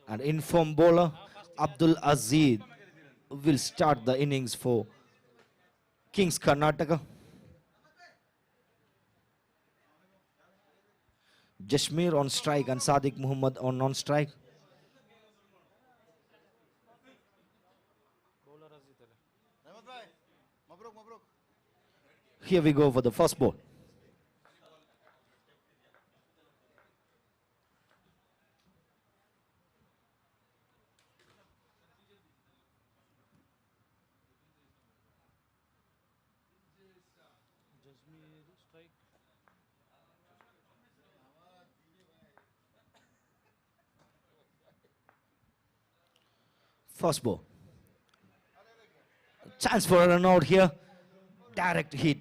And inform bowler Abdul Aziz will start the innings for Kings Karnataka. Jashmir on strike and Sadiq Muhammad on non-strike. Here we go for the first ball. First ball. Chance for a run out here. Direct hit,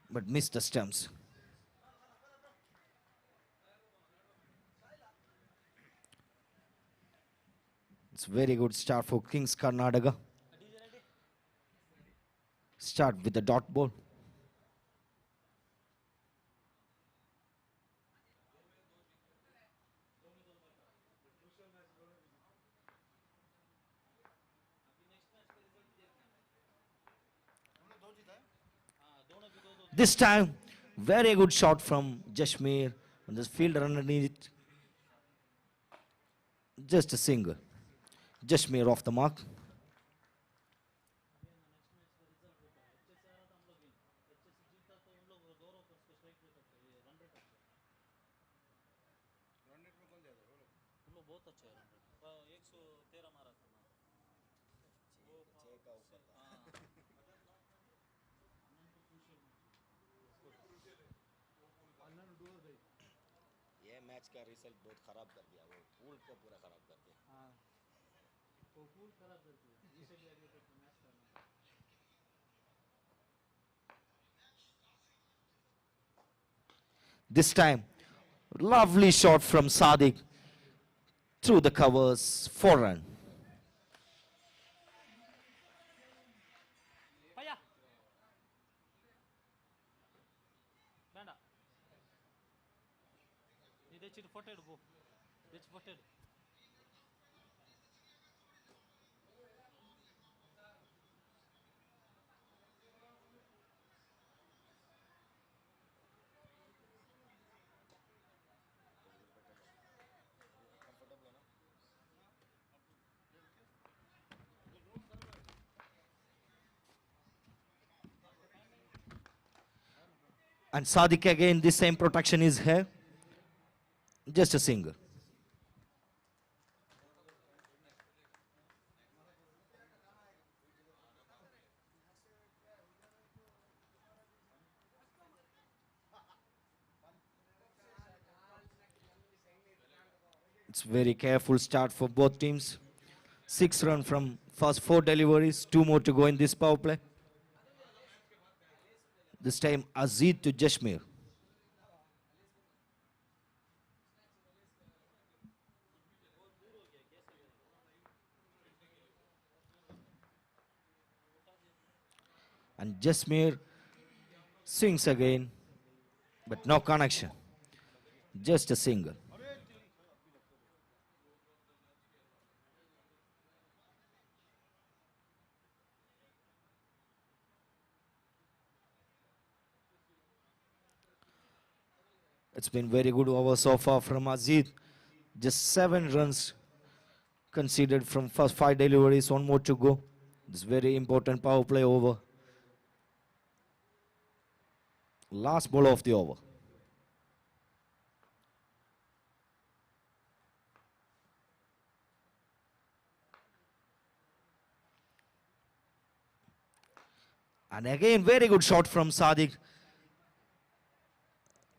but missed the stumps. It's very good start for Kings Karnataka. Start with the dot ball. This time, very good shot from Jashmir. And this fielder underneath it. Just a single. Jashmir off the mark. ये match का result बहुत खराब कर दिया वो pool को पूरा खराब कर दिया This time, lovely shot from Sadiq through the covers. 4 run. And Sadiq again, the same protection is here. Just a single. It's very careful start for both teams. 6 run from first 4 deliveries. 2 more to go in this power play. This time Aziz to Jashmir. And Jashmir swings again, but no connection. Just a single. It's been very good over so far from Aziz. Just 7 runs conceded from first 5 deliveries. 1 more to go. This very important power play over. Last ball of the over. And again, very good shot from Sadiq.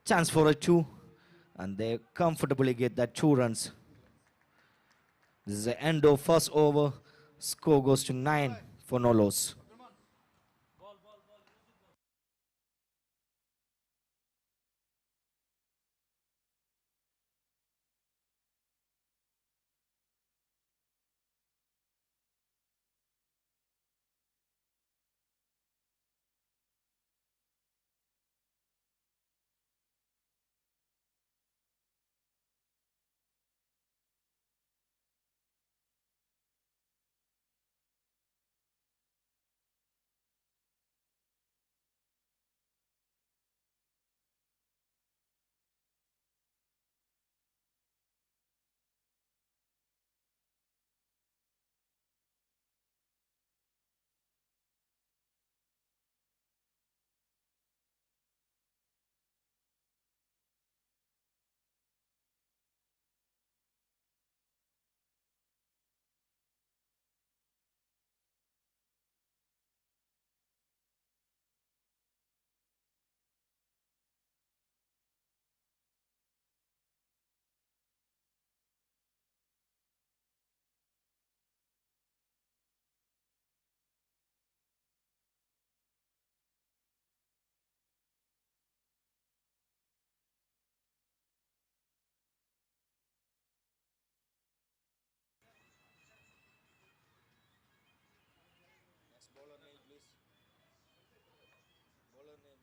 Chance for a 2. And they comfortably get that 2 runs. This is the end of first over. Score goes to 9 for no loss.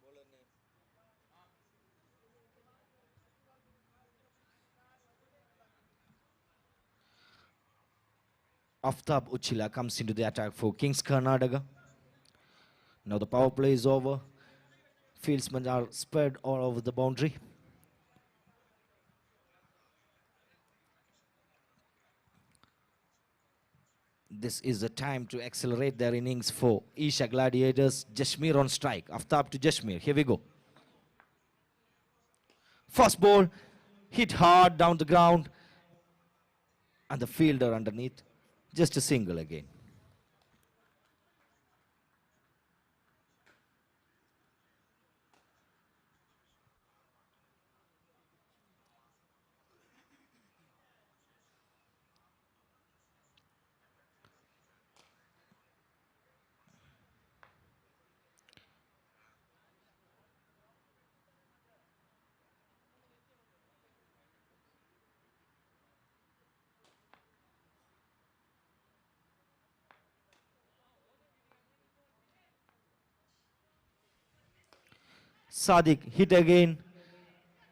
bowler name. Aftab Uchila comes into the attack for Kings Karnataka. Now the power play is over. Fieldsmen are spread all over the boundary. This is the time to accelerate their innings for Isha Gladiators. Jashmir on strike. Aftab to Jashmir. Here we go. First ball hit hard down the ground. And the fielder underneath. Just a single again. Sadiq hit again,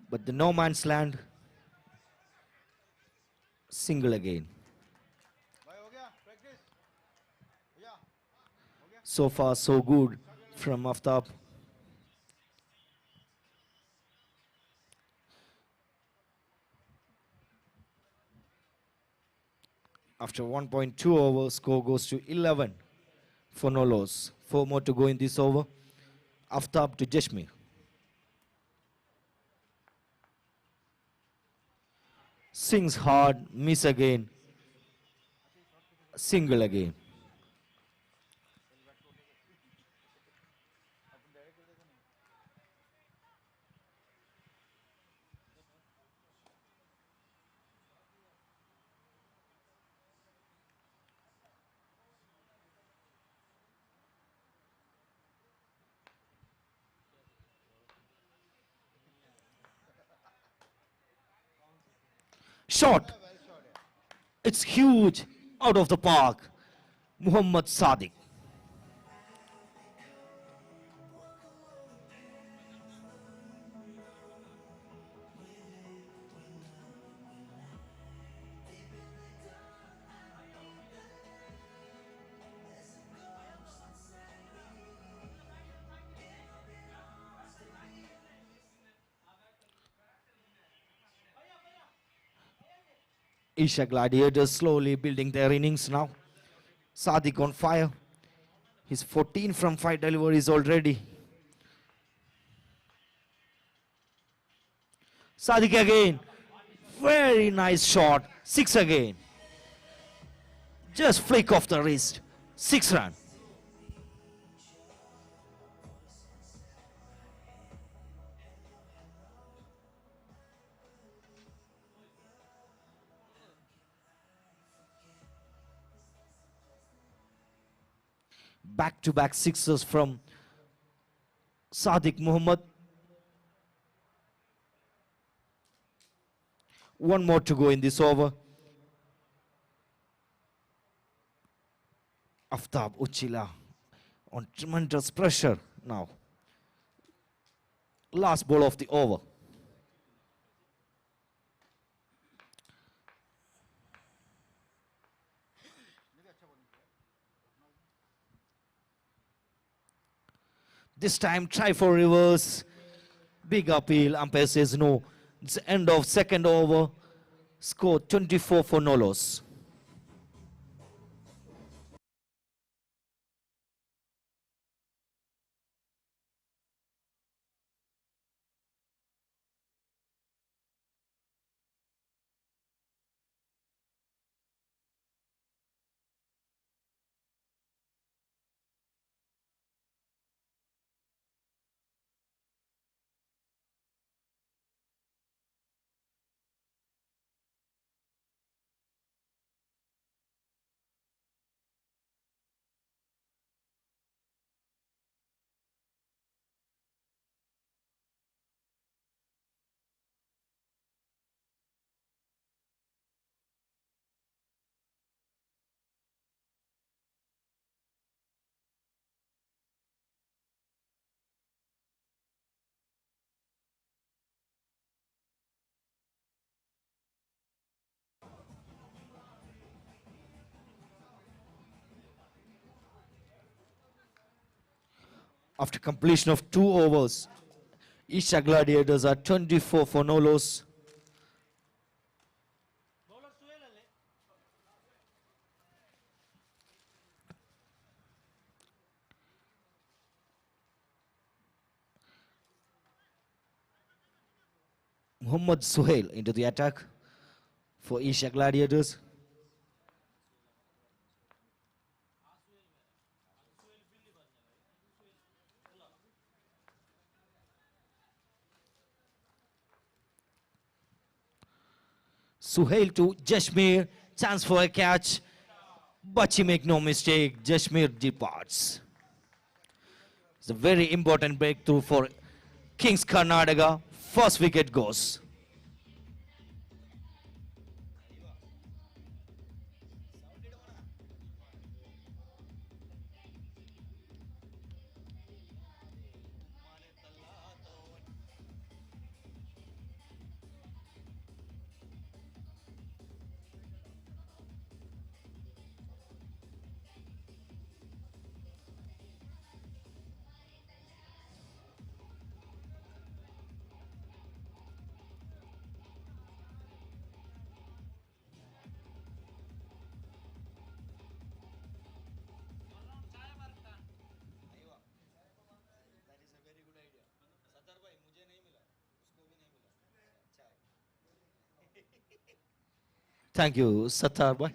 but the no man's land. Single again. भाई हो गया practice. भैया So far, so good from Aftab. After 1.2 over, score goes to 11 for no loss. 4 more to go in this over. Aftab to Jashmir. Swings hard, miss again. Single again. Shot. It's huge. Out of the park. Muhammad Sadiq. Isha Gladiators slowly building their innings now. Sadiq on fire. He's 14 from 5 deliveries already. Sadiq again. Very nice shot. 6 again. Just flick off the wrist. 6 run. Back-to-back sixes from Sadiq Muhammad. One more to go in this over. Aftab Uchila on tremendous pressure now. Last ball of the over. This time try for reverse. Big appeal. Umpire says no. It's the end of second over. Score 24 for no loss. After completion of 2 overs, Isha Gladiators are 24 for no loss. Muhammad Suhail into the attack for Isha Gladiators. Suhail to Jashmir, chance for a catch, but he make no mistake, Jashmir departs. It's a very important breakthrough for Kings Karnataka. First wicket goes. Thank you, Sattar bhai.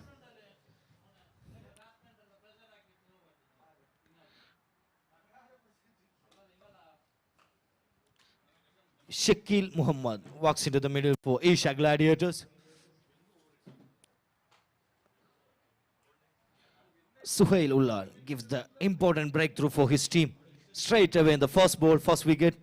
Shakil Muhammad walks into the middle for Isha Gladiators. Suhail Ullar gives the important breakthrough for his team. Straight away in the first ball, first wicket.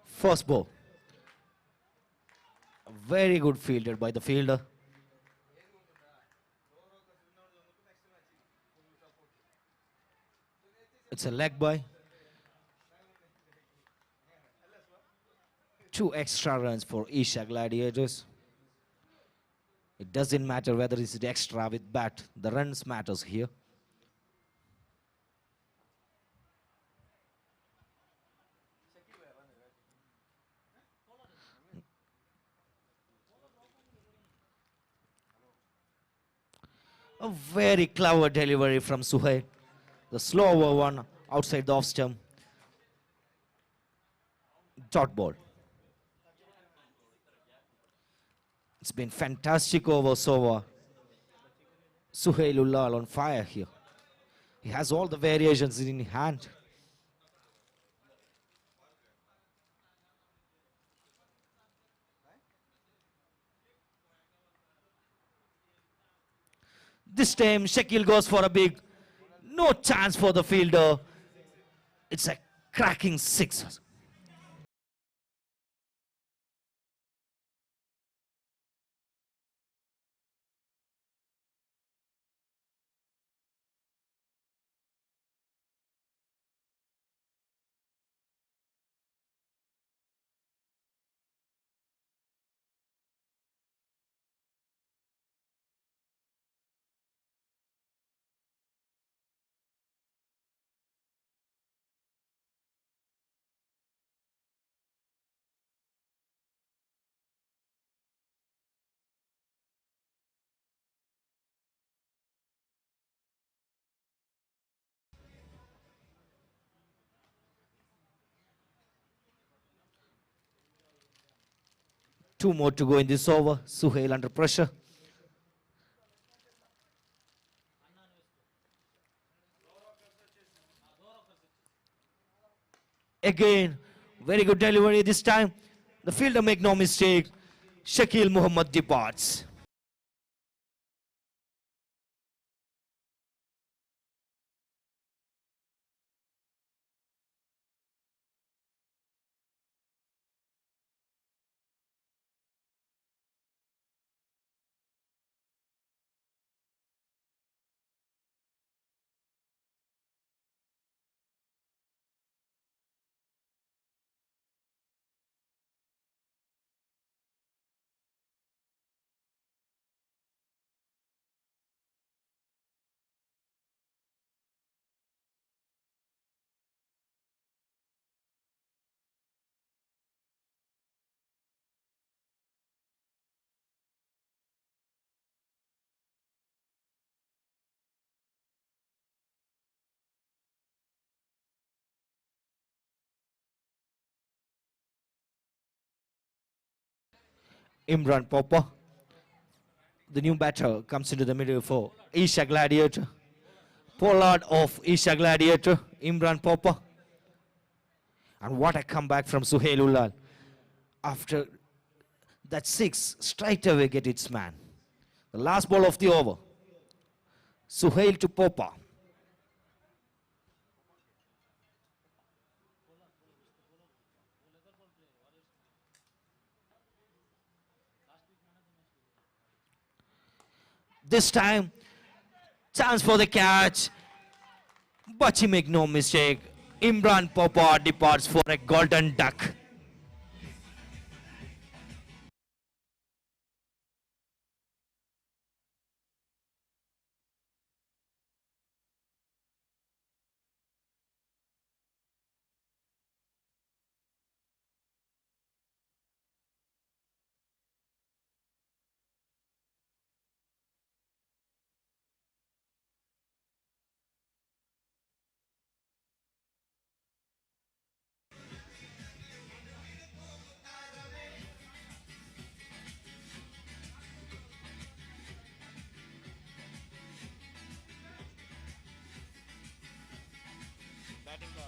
First ball. Very good fielder by the fielder. It's a leg by. 2 extra runs for Isha Gladiators. It doesn't matter whether it's extra with bat. The runs matters here. A very clever delivery from Suhail. The slower one outside the off stump. Dot ball. It's been fantastic over so far. Suhail Ullar on fire here. He has all the variations in hand. This time Shakil goes for a big, no chance for the fielder. It's a cracking six. Two more to go in this over. Suhail under pressure. Again, very good delivery this time. The fielder make no mistake. Shakil Muhammad departs. Imran Popper. The new batter comes into the middle for Isha Gladiator. Pollard of Isha Gladiator, Imran Popper. And what a comeback from Suhail Ulal. After that six, straight away get its man. The last ball of the over. Suhail to Popper. This time, chance for the catch. But he make no mistake. Imran Popper departs for a golden duck. Batting का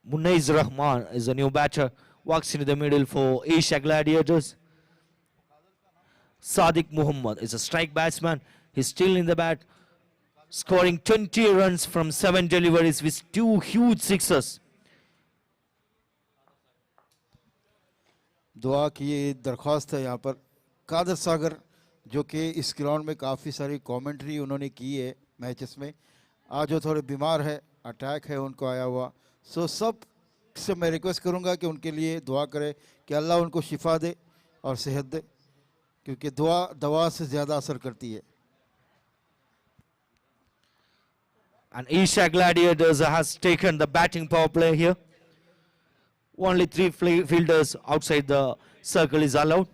Munaiz Rahman is a new batter. Walks into the middle for Asia Gladiators. Sadiq Muhammad is a strike batsman. He's still in the bat, scoring 20 runs from 7 deliveries with 2 huge sixes. दुआ की ये दरख्वास्त है यहाँ पर कादर सागर जो कि इस ग्राउंड में काफ़ी सारी कमेंट्री उन्होंने की है मैचेस में। आज वो थोड़े बीमार है, अटैक है उनको आया हुआ। सो सब से मैं रिक्वेस्ट करूँगा कि उनके लिए दुआ करें कि अल्लाह उनको शिफा दे और सेहत दे, क्योंकि दुआ दवा से ज़्यादा असर करती है। And Isha Gladiators has taken the batting power play here. Only 3 fielders outside the circle is allowed.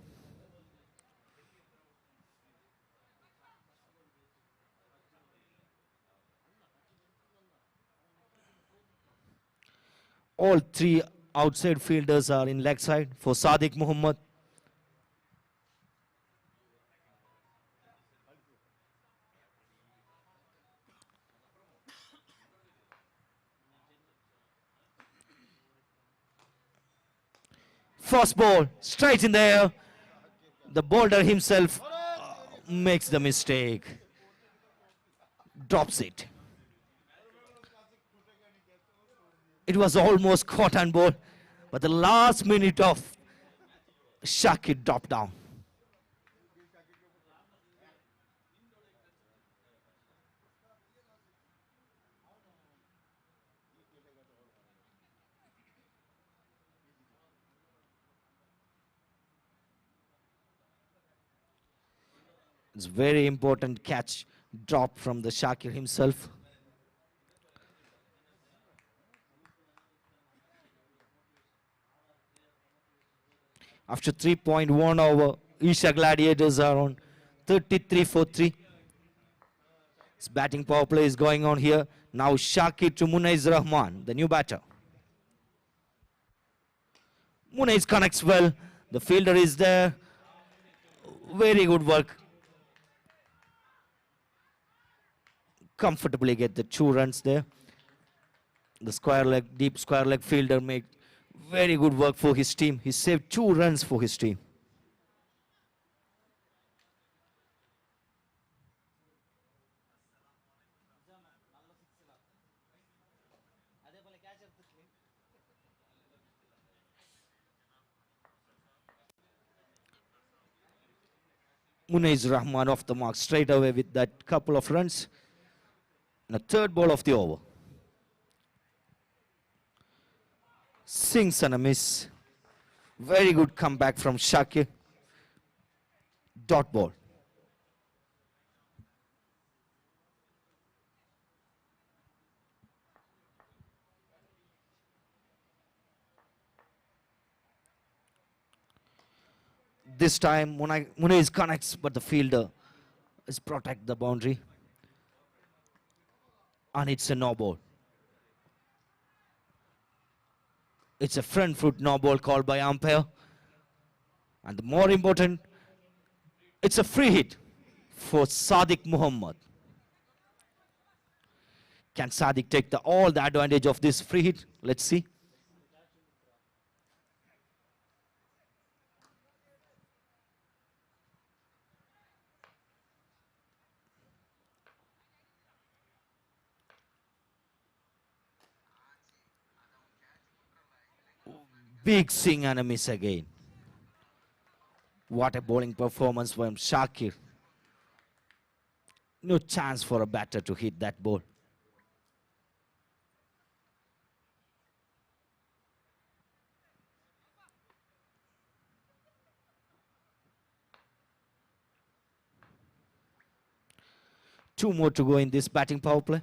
All 3 outside fielders are in leg side for Sadiq Muhammad. First ball, straight in the air. The bowler himself makes the mistake. Drops it. It was almost caught on ball, but the last minute of Shakir dropped down. It's very important catch drop from the Shakir himself. After 3.1 over, Isha Gladiators are on 33 for 3. This batting power play is going on here. Now Shakir to Munaiz Rahman, the new batter. Munaiz connects well. The fielder is there. Very good work. Comfortably get the 2 runs there. The square leg, deep square leg fielder made very good work for his team. He saved 2 runs for his team. Munaiz Rahman off the mark straight away with that couple of runs. And the third ball of the over. Sings and a miss. Very good comeback from Shakir. Dot ball. This time Muniz connects, but the fielder is protect the boundary. And it's a no ball. It's a front foot no ball called by umpire. And the more important, it's a free hit for Sadiq Muhammad. Can Sadiq take all the advantage of this free hit? Let's see. Big swing and a miss again. What a bowling performance from Shakir. No chance for a batter to hit that ball. Two more to go in this batting power play.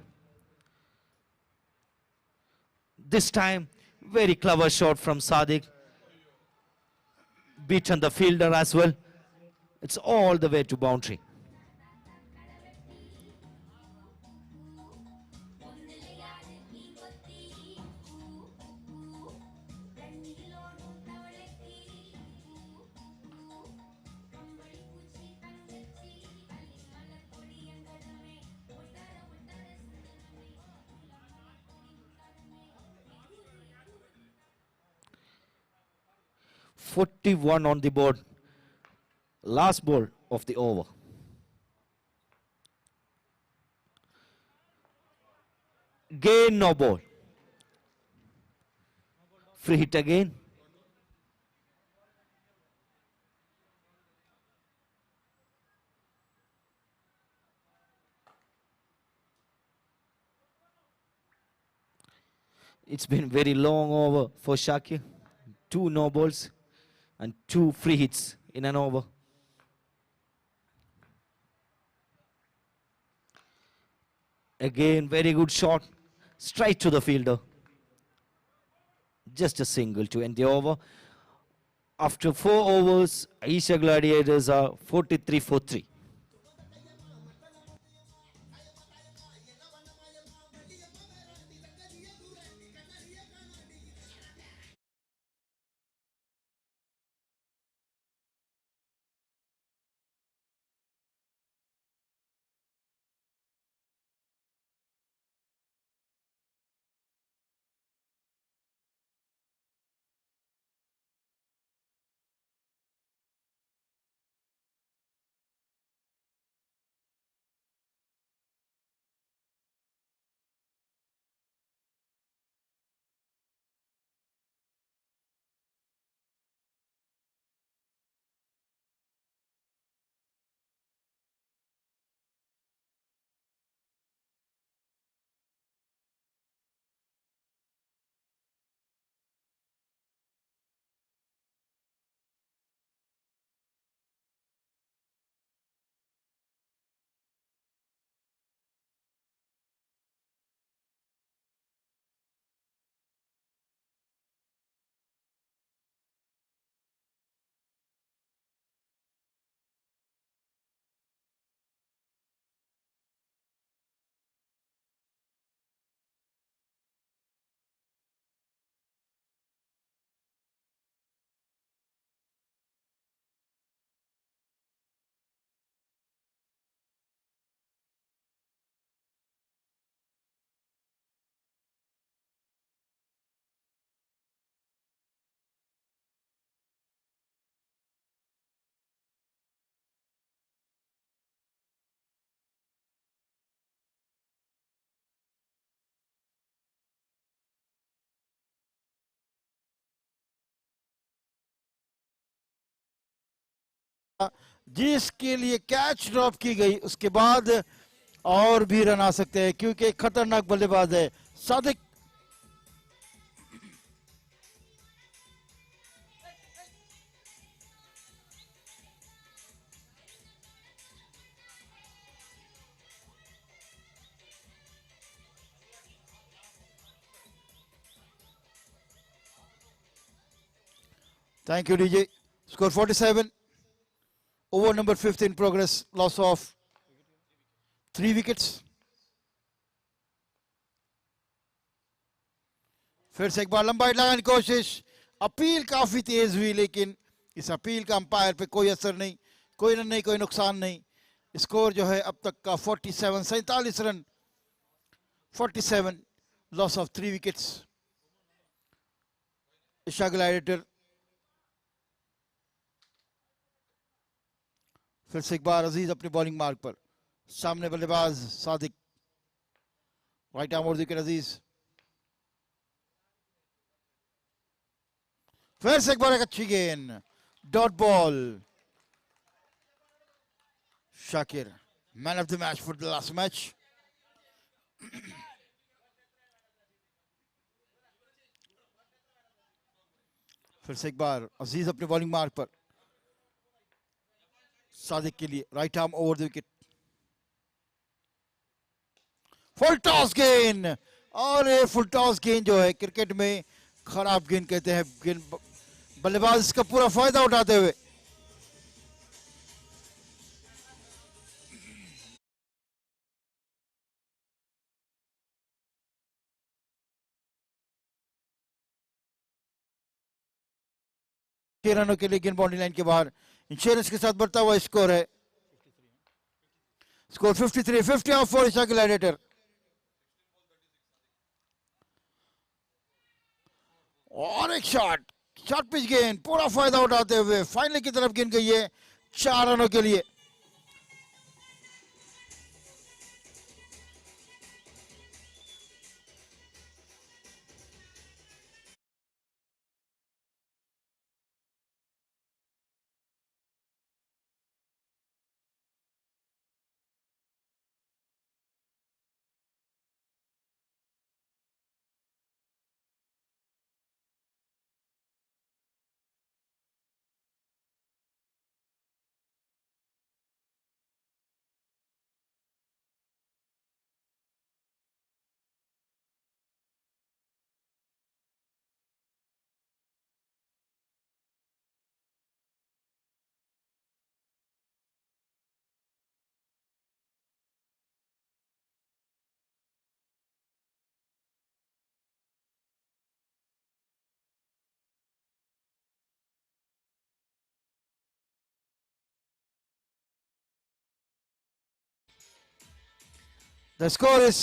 This time, very clever shot from Sadiq. Beaten the fielder as well. It's all the way to boundary. "41 on the board. Last ball of the over. Again no ball. Free hit again. It's been very long over for Shakir. 2 no balls and 2 free hits in an over. Again, very good shot. Straight to the fielder. Just a single to end the over. After 4 overs, Asia Gladiators are 43 for 3. जिसके लिए catch drop की गई उसके बाद और भी run आ सकते हैं क्योंकि खतरनाक बल्लेबाज है Sadiq. Thank you DJ. Score 47। Over number 5 in progress. Loss of 3 wickets. फिर से एक बार लंबाई लगाने की कोशिश. अपील काफी तेज हुई लेकिन इस अपील का अंपायर पे कोई असर नहीं, कोई रन नहीं, कोई नुकसान नहीं. स्कोर जो है अब तक का 47 run. 47 loss of 3 wickets. Isha Gladiator फिर से एक बार अजीज अपनी बॉलिंग मार्क पर. सामने बल्लेबाज Sadiq. Right arm over wicket Aziz. फिर से एक बार एक अच्छी गेंद. Dot ball. Shakir man of the match for the last match. फिर से एक बार अजीज अपने बॉलिंग मार्क पर. सादिक के लिए right arm over the wicket. Full toss गेंद. और ये फुल टॉस गेंद जो है क्रिकेट में खराब गेंद कहते हैं. गेंद बल्लेबाज इसका पूरा फायदा उठाते हुए रनों के लिए गेंद बाउंड्री लाइन के बाहर. इंश्योरेंस के साथ बढ़ता हुआ स्कोर है. Score 53. 50 of four Isha Gladiator. और एक शॉट. शॉर्ट पिच गेंद पूरा फायदा उठाते हुए फाइनल की तरफ गेंद गई है 4 रनों के लिए. The score is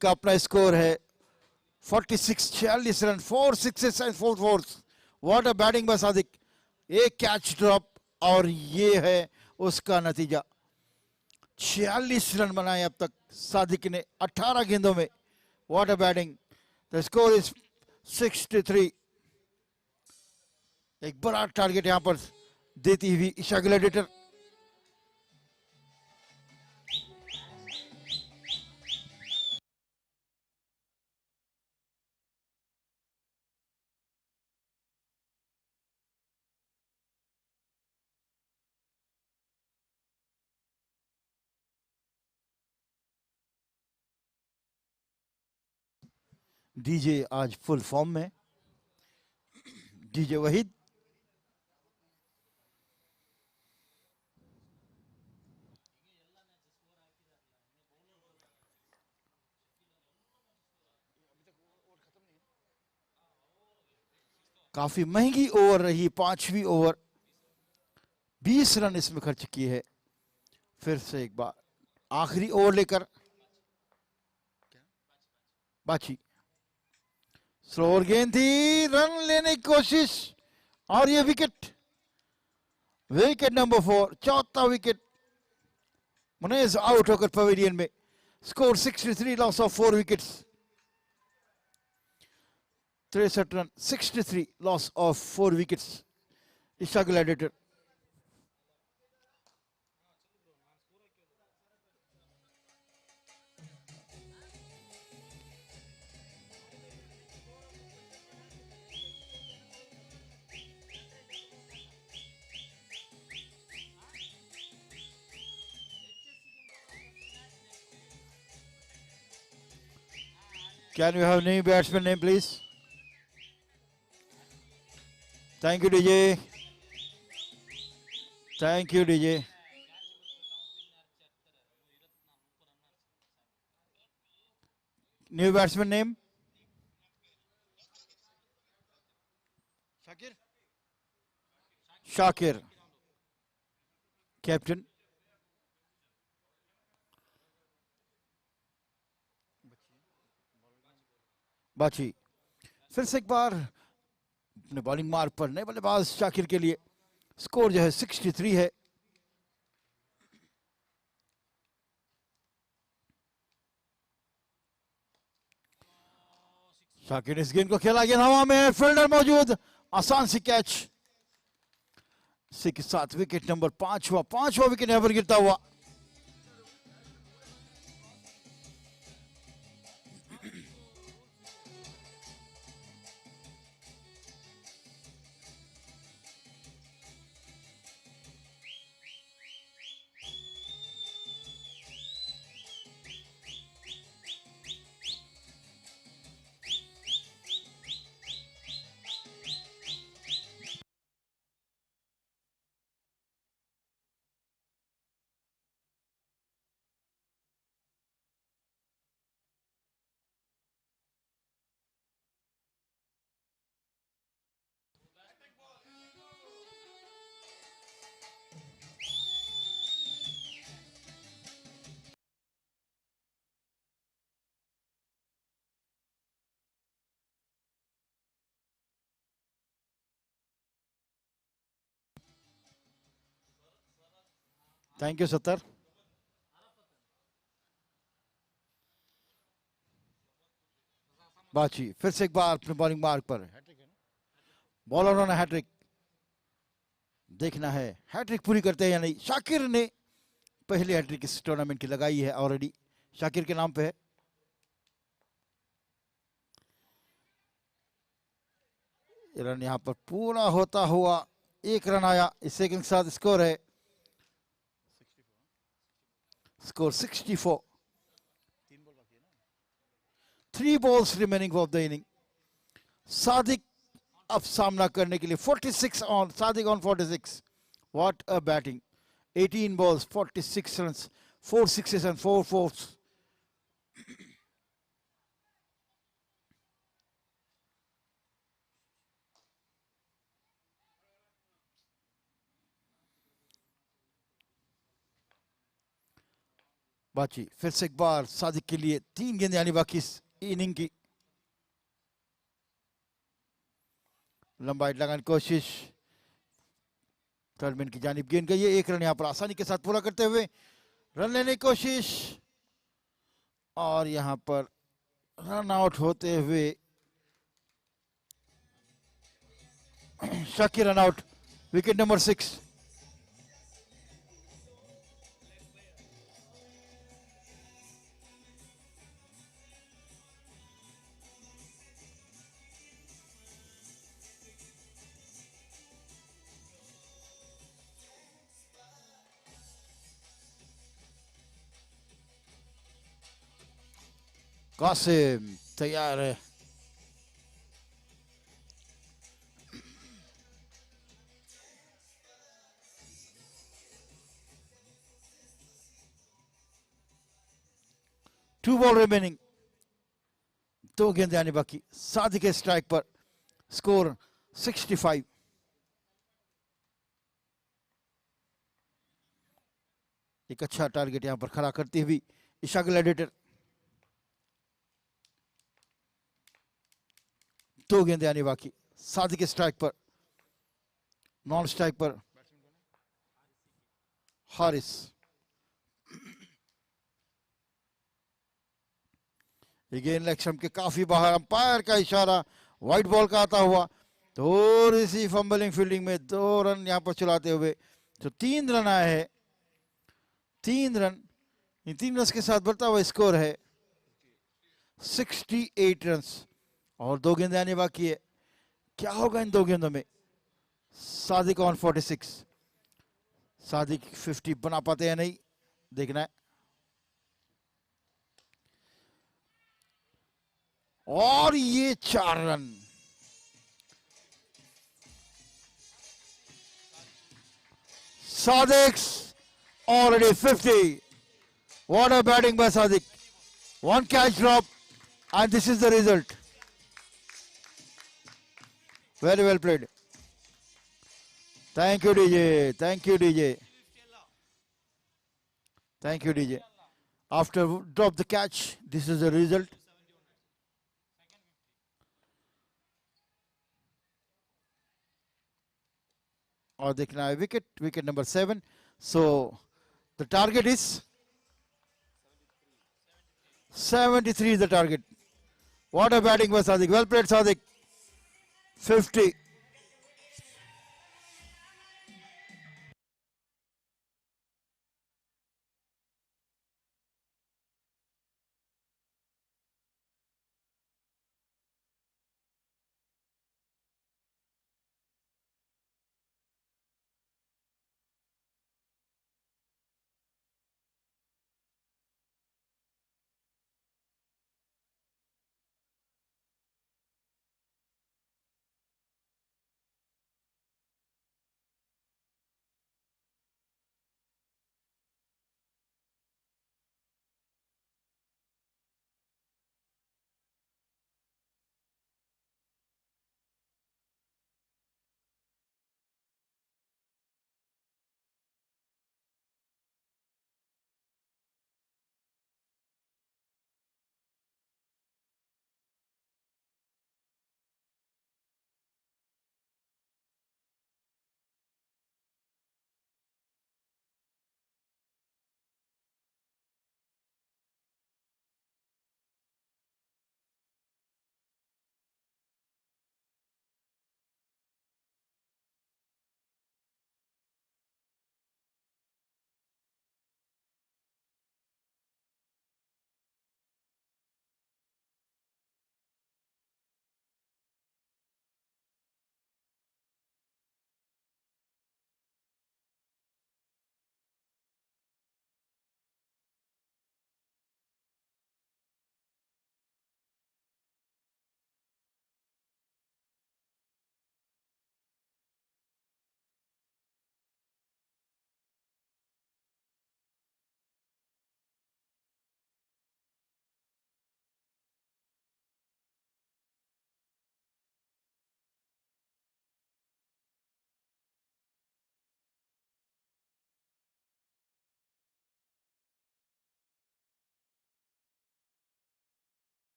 का अपना स्कोर है 46 run. 4 sixes and 4 force. What a batting bye Sadiq. एक कैच ड्रॉप और ये है उसका नतीजा. 46 रन बनाए अब तक सादिक ने 18 गेंदों में. What a batting. The score is 63. एक बड़ा टारगेट यहां पर देती हुई ईशा ग्लैडिएटर. डीजे आज फुल फॉर्म में. डीजे वहीद. काफी महंगी ओवर रही 5वीं ओवर. 20 रन इसमें खर्च किए है. फिर से एक बार आखिरी ओवर लेकर बाची. स्लोअर गेंद थी. रन लेने की कोशिश और ये विकेट. Wicket number 4. चौथा विकेट. मुनीज आउट होकर पवेलियन में. Score 63. Loss of 4 wickets. 63 run. 63 loss of 4 wickets. Isha Gladiator. Can you have new batsman name, please? Thank you, DJ. Thank you, DJ. New batsman name? Shakir. Shakir. Captain. बाची फिर से एक बार अपने bowling mark पर नए बल्लेबाज शाकिर के लिए स्कोर जो है 63 है। शाकिर इस गेंद को खेला गया हवा में, फील्डर मौजूद, आसान सी कैच। इसी के साथ विकेट नंबर 5 हुआ, 5वां विकेट यहाँ पर गिरता हुआ। थैंक यू सत्तर। बाची फिर से एक बार अपने बॉलिंग मार्क पर, बॉलरों ने हैट्रिक, देखना है हैट्रिक पूरी करते हैं या नहीं। शाकिर ने पहली हैट्रिक इस टूर्नामेंट की लगाई है ऑलरेडी, शाकिर के नाम पे है। रन यहां पर पूरा होता हुआ 1 रन आया, इस के साथ स्कोर है score 64। 3 balls remaining of the inning। Sadiq अब सामना करने के लिए 46 on, Sadiq on 46। What a batting, 18 balls 46 runs, 4 sixes and 4 fours। बाची फिर से एक बार सादिक के लिए 3 गेंदें आनी बाकी इस इनिंग की। लंबा हिट लगाने की कोशिश, थर्डमैन की जानिब गेंद गई है। 1 रन यहां पर आसानी के साथ पूरा करते हुए रन लेने की कोशिश, और यहां पर रन आउट होते हुए Shakir run out, wicket number 6। Qasim तैयार है। टू बॉल रिमेनिंग, 2 गेंदें आने बाकी। सादिक के स्ट्राइक पर, स्कोर 65। एक अच्छा टारगेट यहां पर खड़ा करती हुई ईशा ग्लैडिएटर। 2 गेंदें आने बाकी। सादिक के स्ट्राइक पर, नॉन स्ट्राइक पर हारिस। ये गेंद लक्ष्म के काफी बाहर, अंपायर का इशारा व्हाइट बॉल का आता हुआ। थोड़ी सी फंबलिंग फील्डिंग में 2 रन यहां पर चलाते हुए तो 3 रन आए हैं। 3 रन, इन 3 रन के साथ बढ़ता हुआ स्कोर है 68 रन, और 2 गेंदें आने बाकी है। क्या होगा इन 2 गेंदों में? सादिक ऑन 46, सादिक 50 बना पाते हैं नहीं, देखना है। और ये 4 run. Sadiq's already 50. What a batting by Sadiq. One catch drop, and this is the result. Very well played. Thank you, DJ. Thank you, DJ. Thank you, DJ. After drop the catch, this is the result. और देखना है wicket number 7. So the target is 73 is the target. What a batting by Sadiq. Well played, Sadiq. 50.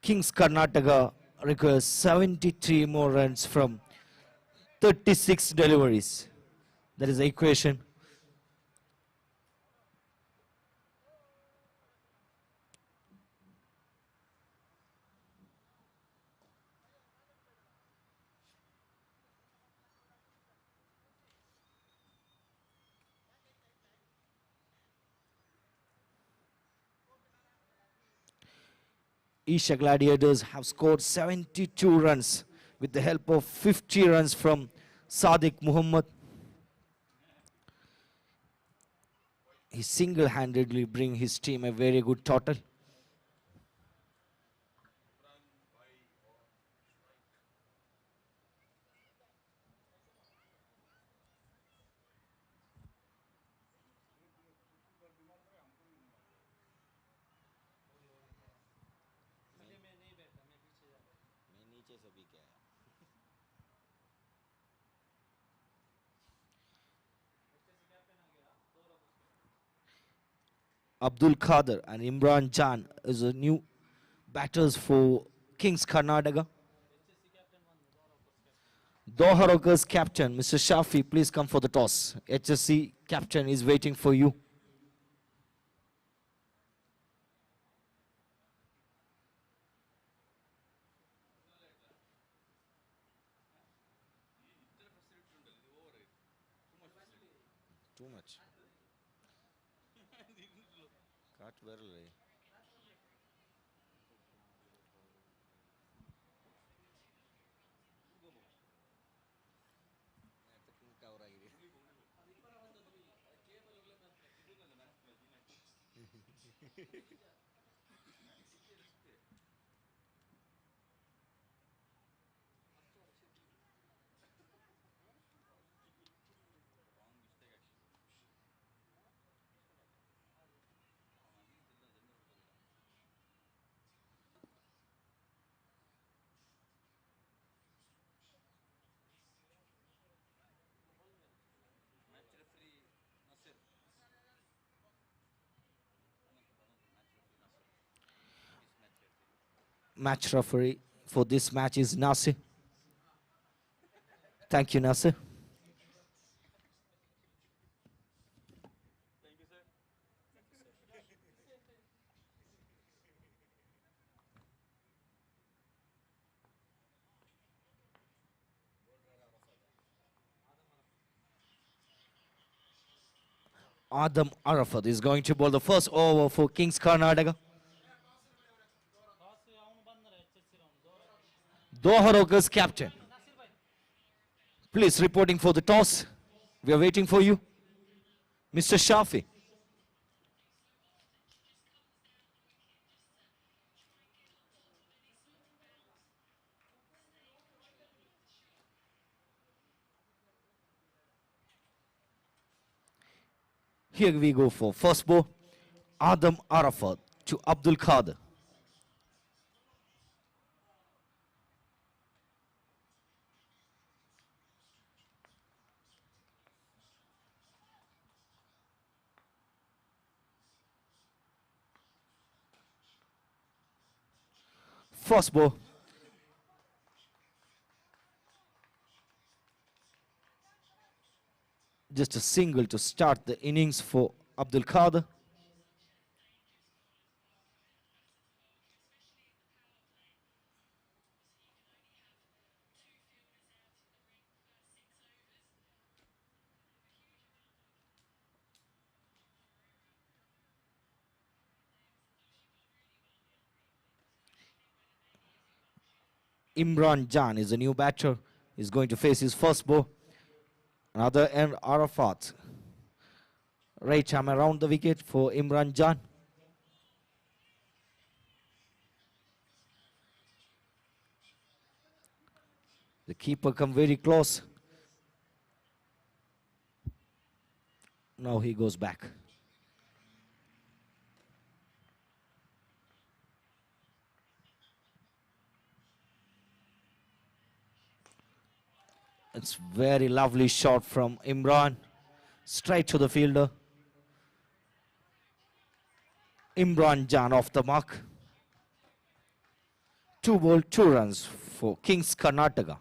Kings Karnataka requires 73 more runs from 36 deliveries. That is the equation. Isha Gladiators have scored 72 runs with the help of 50 runs from Sadiq Muhammad. He single-handedly bring his team a very good total. नीचे से भी क्या है। Abdul Qadir and Imran Jan is a new batters for Kings Karnataka. Doha Rockers captain, Mr. Shafi, please come for the toss. HSC captain is waiting for you. Too much. Cut very late. Match referee for this match is Nasir. Thank you, Nasir. Adam Arafat is going to bowl the first over for Kings Karnataka. Doha Rockers captain. Please reporting for the toss. We are waiting for you. Mr. Shafi. Here we go for first ball. Adam Arafat to Abdul Qadir. First ball. Just a single to start the innings for Abdul Qadir. Imran Jan is a new batter. He's going to face his first ball. Another end Arafat. Right arm around the wicket for Imran Jan. The keeper come very close. Now he goes back. It's very lovely shot from Imran. Straight to the fielder. Imran Jan off the mark. 2 ball, 2 runs for Kings Karnataka.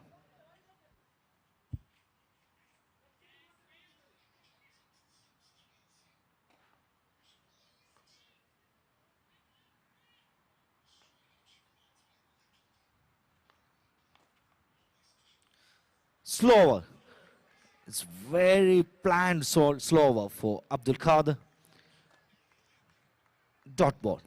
Slower. It's very planned slower for Abdul Qadir. Dot ball.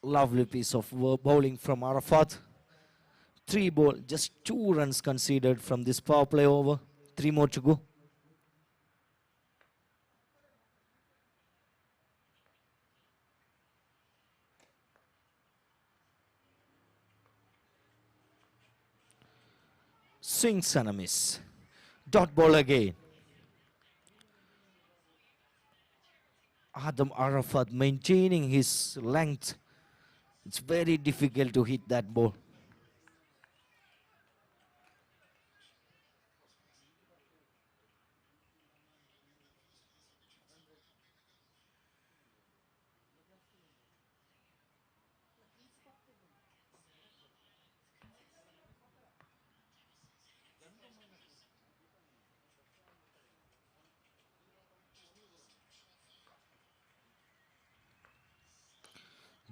Lovely piece of bowling from Arafat. 3 ball, just 2 runs conceded from this power play over. 3 more to go. Swings and a miss. Dot ball again. Adam Arafat maintaining his length. It's very difficult to hit that ball.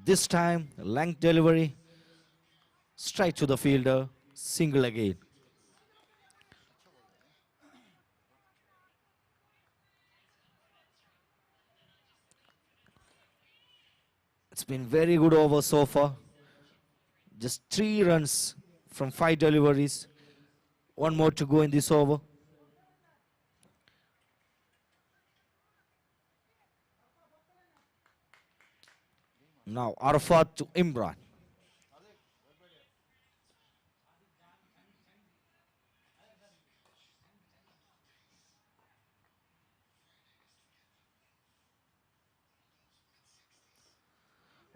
This time, length delivery, straight to the fielder, single again. It's been very good over so far. Just 3 runs from 5 deliveries. One more to go in this over. Now Arafat to Imran.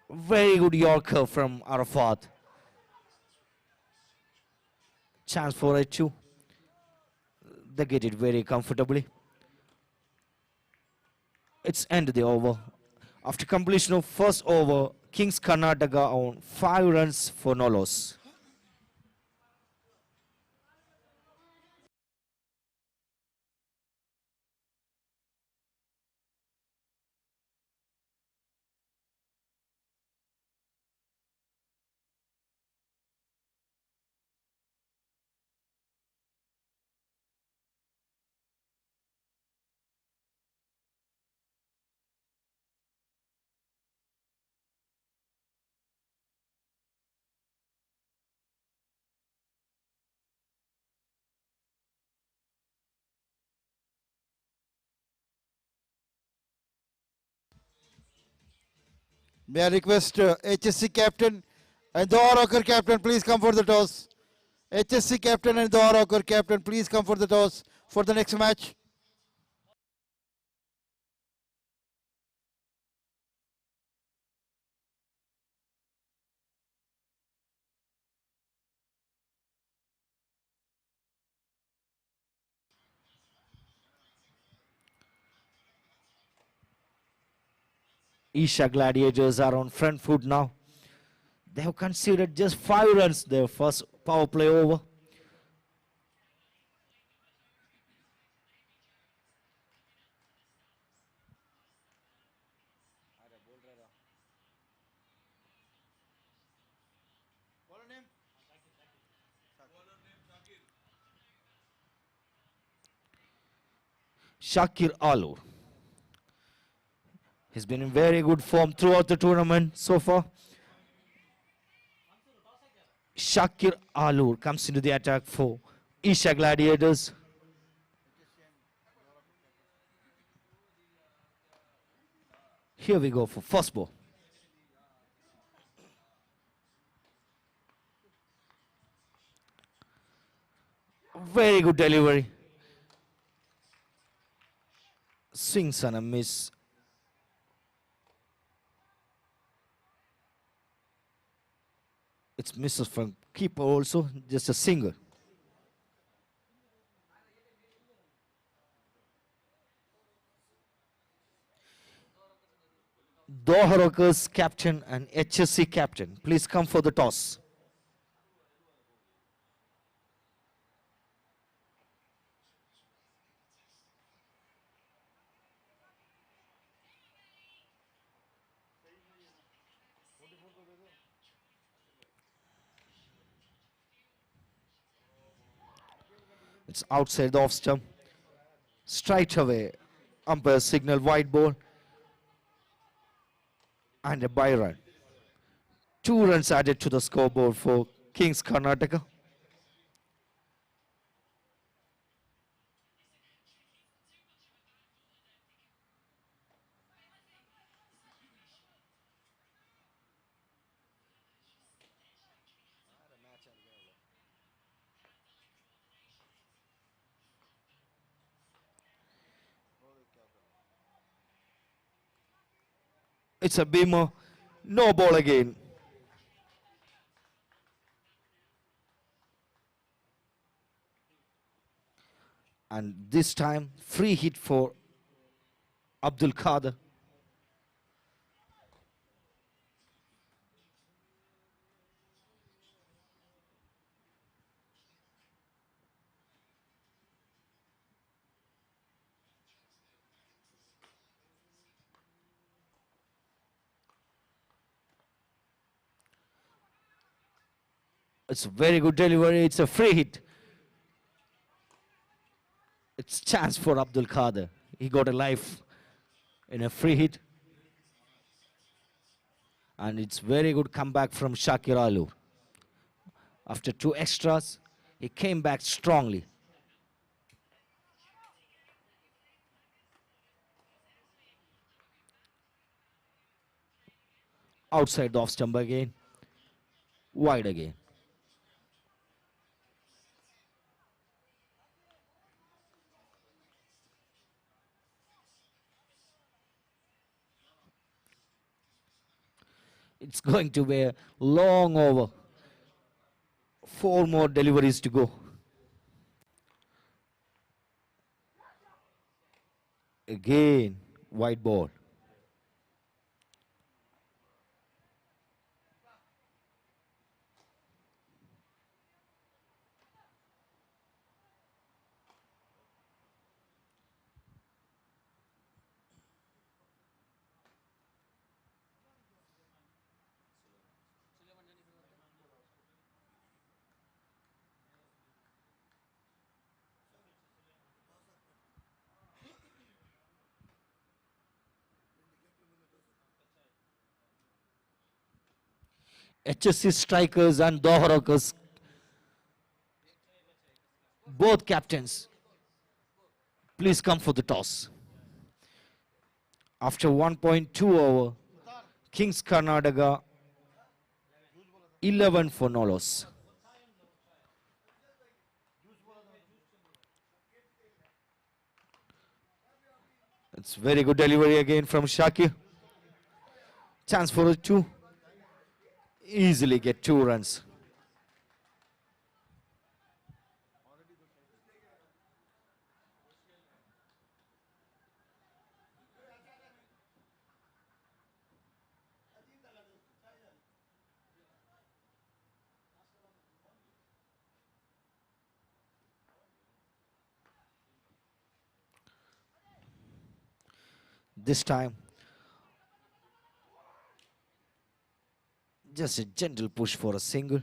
Very good Yorker from Arafat. Chance for a 2. They get it very comfortably. It's end the over. After completion of first over, Kings Karnataka on 5 runs for no loss. May I request HSC captain and the Oracle captain, please come for the toss. HSC captain and the Oracle captain, please come for the toss for the next match. Isha Gladiators are on front foot now. They have conceded just 5 runs their first power play over. Shakir Alur. He's been in very good form throughout the tournament so far. Shakir Alur comes into the attack for Isha Gladiators. Here we go for first ball. Very good delivery. Swings and a miss. It's misses from keeper also, just a single. Doha Rockers captain and HSC captain, please come for the toss. It's outside the off stump. Straight away, umpire signal wide ball. And a bye run. 2 runs added to the scoreboard for Kings Karnataka. It's a beamer. No ball again. And this time, free hit for Abdul Qadir. It's a very good delivery. It's a free hit. It's chance for Abdul Qadir. He got a life in a free hit. And it's very good comeback from Shakir Alur. After 2 extras, he came back strongly. Outside the off stump again. Wide again. It's going to be a long over. 4 more deliveries to go. Again, wide ball. HSC strikers and Doharakers, both captains, please come for the toss. After 1.2 over, Kings Karnataka 11 for no loss. It's very good delivery again from Shakir. Chance for a 2. Easily get 2 runs. This time, just a gentle push for a single.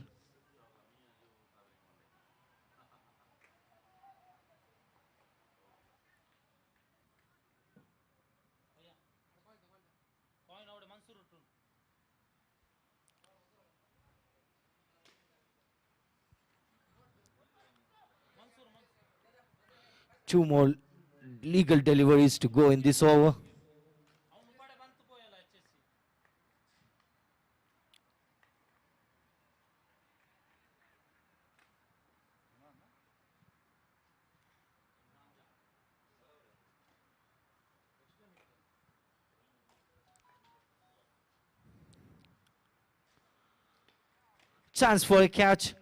Two more legal deliveries to go in this over. Chance for a catch,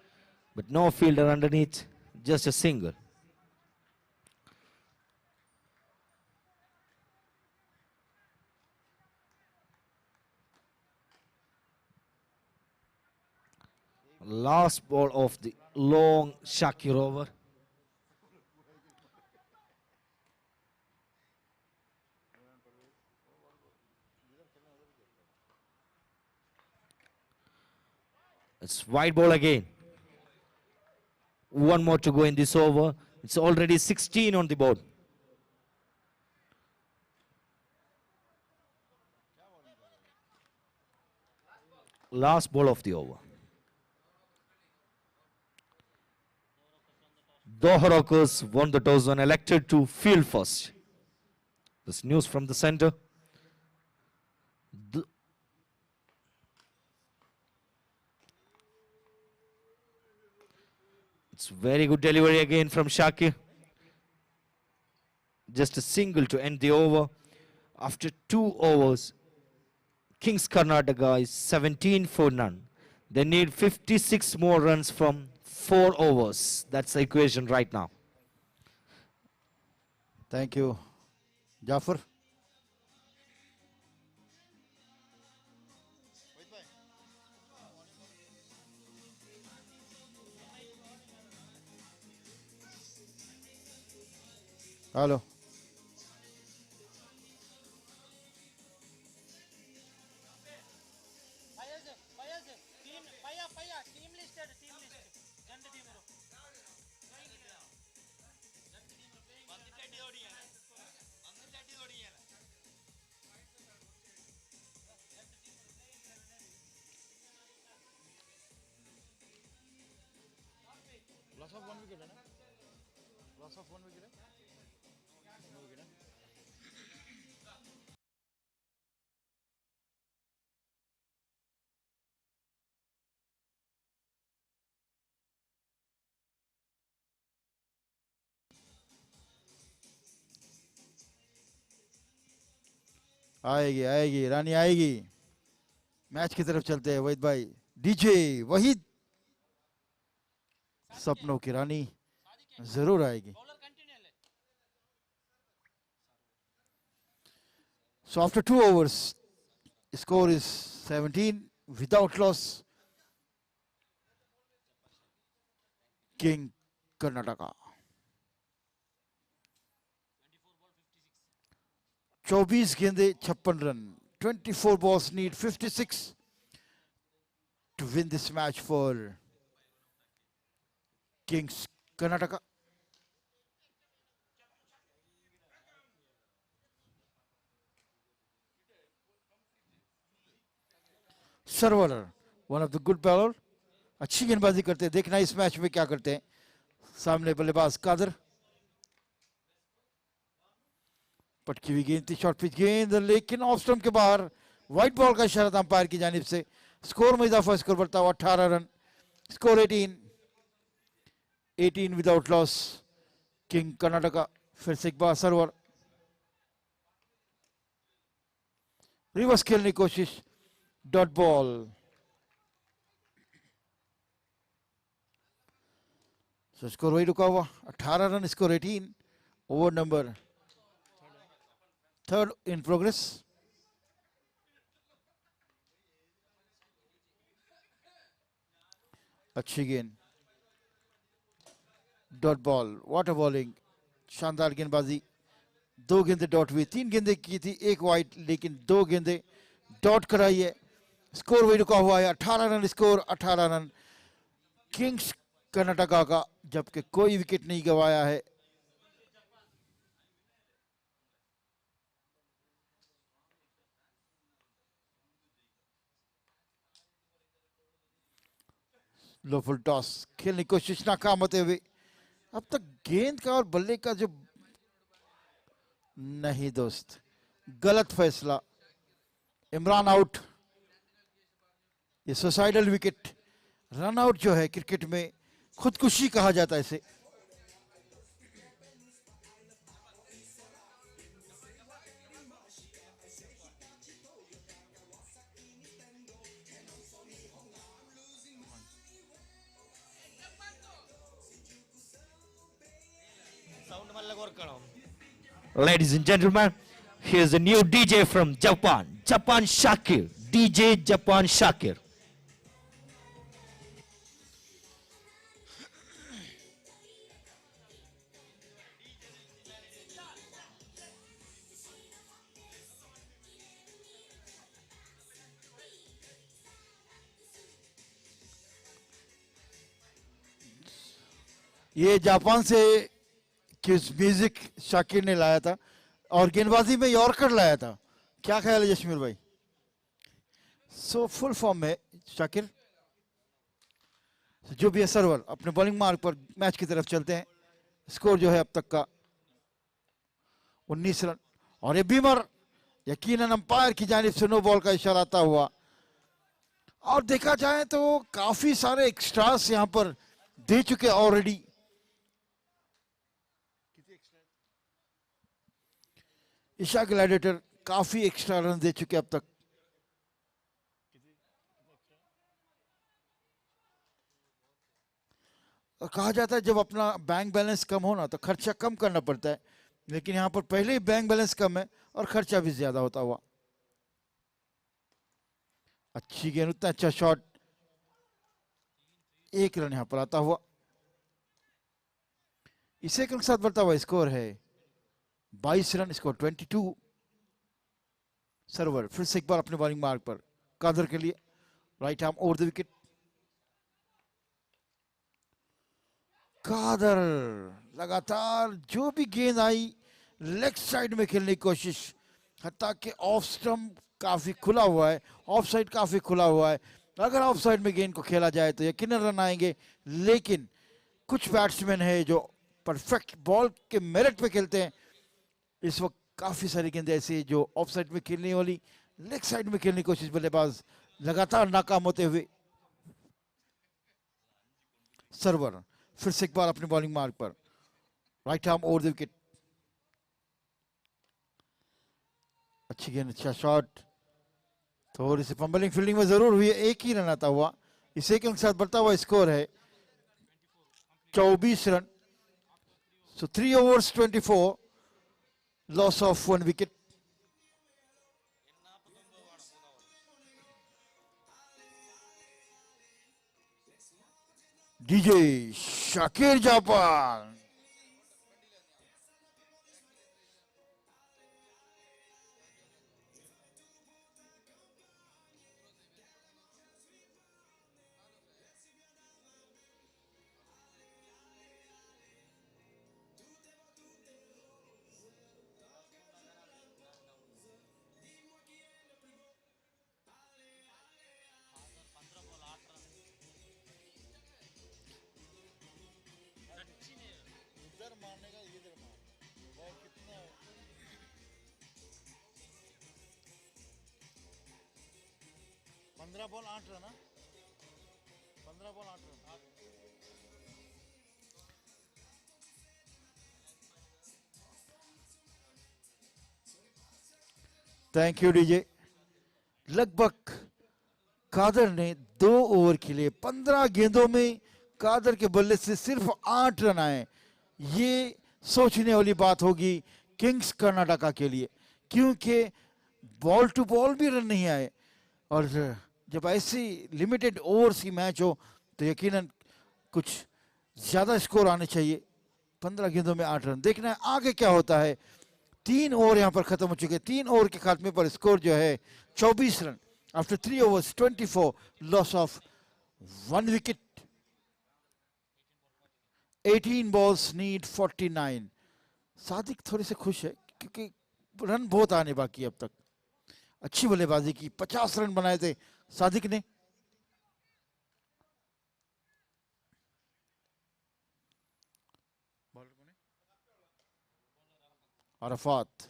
but no fielder underneath, just a single. Last ball of the long Shakir over. It's wide ball again. 1 more to go in this over. It's already 16 on the board. Last ball of the over. Doharakers won the toss and elected to field first. This news from the center. It's very good delivery again from Shakir. Just a single to end the over. After 2 overs, Kings Karnataka is 17 for none. They need 56 more runs from 4 overs. That's the equation right now. Thank you Jafar. Hello. Loss of 1 wicket है ना? Loss of 1 wicket है? आएगी आएगी रानी आएगी. Match की तरफ चलते हैं वहीद भाई. डीजे वहीद. सपनों की रानी जरूर आएगी. So after 2 overs, score is 17 without loss. King Karnataka. 24 गेंदे 56 run. 24 balls need 56 to win this match for Kings Karnataka. Sarwar, one of the good bowler. अच्छी गेंदबाजी करते हैं. देखना इस मैच में क्या करते हैं. सामने बल्लेबाज कादर. पटकी हुई गेंद थी. शॉर्ट पिच गेंद लेकिन ऑफ स्टंप के बाहर. व्हाइट बॉल का इशारा था अंपायर की जानिब से. स्कोर में इजाफा. स्कोर बढ़ता हुआ 18 run. Score 18 without loss. King Karnataka. फिर से एक बार सरवर. रिवर्स खेलने की कोशिश. Dot ball. स्कोर वही रुका हुआ. 18 run. Score 18. Over number 3rd in progress. अच्छी गेंद. Dot ball. Water bowling. शानदार गेंदबाजी. 2 गेंदे डॉट हुई. 3 गेंदे की थी. 1 वाइड लेकिन 2 गेंदे डॉट कराई है. स्कोर वही रुका हुआ है. 18 run. Score 18 run. Kings Karnataka का. जबकि कोई विकेट नहीं गंवाया है. लो फुल टॉस. खेलने की कोशिश नाकाम होते हुए. अब तक गेंद का और बल्ले का जो नहीं दोस्त. गलत फैसला. इमरान आउट. ये सुसाइडल विकेट. रन आउट जो है क्रिकेट में खुदकुशी कहा जाता है इसे. Ladies and gentlemen, here's a new DJ from Japan. Japan Shakir. DJ Japan Shakir. ये जापान से किस म्यूजिक शाकिर ने लाया था और गेंदबाजी में यॉर्कर लाया था. क्या ख्याल है जशमीर भाई? सो फुल फॉर्म में शाकिर. जो भी है सरवर अपने बॉलिंग मार्क पर मैच की तरफ चलते हैं. स्कोर जो है अब तक का 19 रन. और ये बीमर यकीनन अंपायर की जानिब से नो बॉल का इशारा आता हुआ. और देखा जाए तो काफी सारे एक्स्ट्रास यहां पर दे चुके ऑलरेडी. ईशा ग्लैडिएटर काफी एक्स्ट्रा रन दे चुके अब तक. और कहा जाता है जब अपना बैंक बैलेंस कम हो ना तो खर्चा कम करना पड़ता है, लेकिन यहाँ पर पहले ही बैंक बैलेंस कम है और खर्चा भी ज्यादा होता हुआ। अच्छी गेंद, उतना अच्छा शॉट, 1 रन यहाँ पर आता हुआ। इसे के साथ बढ़ता हुआ स्कोर है 22 रन, स्कोर 22। सर्वर फिर से एक बार अपने बॉलिंग मार्ग पर, कादर के लिए right arm over the wicket. Qadir लगातार जो भी गेंद आई लेग साइड में खेलने की कोशिश, हत्ता कि ऑफ स्टंप काफी खुला हुआ है, ऑफ साइड काफी खुला हुआ है। अगर ऑफ साइड में गेंद को खेला जाए तो यकीनन रन आएंगे, लेकिन कुछ बैट्समैन है जो परफेक्ट बॉल के मेरिट पे खेलते हैं। इस वक्त काफी सारी गेंदें ऐसी जो ऑफ साइड में खेलने वाली, लेग साइड में खेलने की कोशिश बल्लेबाज लगातार नाकाम होते हुए। सर्वर फिर से एक बार अपने बॉलिंग मार्ग पर, right arm over the wicket. अच्छी गेंद, अच्छा शॉट, थोड़ी सी पंबलिंग फील्डिंग में जरूर हुई है, 1 ही रन आता हुआ। इसी के साथ बढ़ता हुआ स्कोर है 24 run. So 3 overs 24, loss of 1 wicket. DJ Shakir Japan, इधर मारने का इधर मार, बॉल कितना 15 ball 8 run, 15 ball 8 run. Thank you DJ. लगभग कादर ने 2 ओवर खेले, 15 गेंदों में कादर के बल्ले से सिर्फ 8 रन आए। ये सोचने वाली बात होगी किंग्स कर्नाटका के लिए, क्योंकि बॉल टू बॉल भी रन नहीं आए। और जब ऐसी लिमिटेड ओवर्स की मैच हो तो यकीनन कुछ ज्यादा स्कोर आने चाहिए। 15 गेंदों में 8 रन, देखना है आगे क्या होता है। 3 ओवर यहाँ पर खत्म हो चुके हैं, 3 ओवर के खात्मे पर स्कोर जो है 24 run. After 3 overs 24, loss of 1 wicket. 18 balls need 49। Sadiq थोड़े से खुश है क्योंकि रन बहुत आने बाकी है अब तक। अच्छी बल्लेबाजी की, 50 रन बनाए थे सादिक ने। अरफात,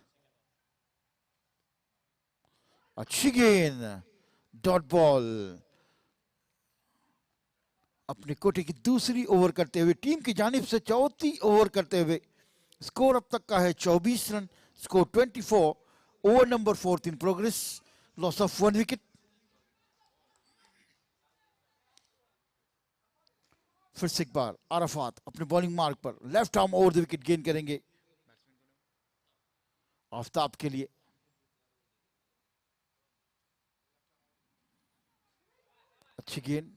अच्छी गेंद, डॉट बॉल। अपने कोटे की दूसरी ओवर करते हुए, टीम की जानिब से चौथी ओवर करते हुए स्कोर अब तक का है 24 run, score 24। Over number 4 in progress, loss of 1 wicket. फिर से एक बार अरफात अपने बॉलिंग मार्क पर left arm over the wicket gain करेंगे आफ्ताब के लिए। अच्छी गेंद,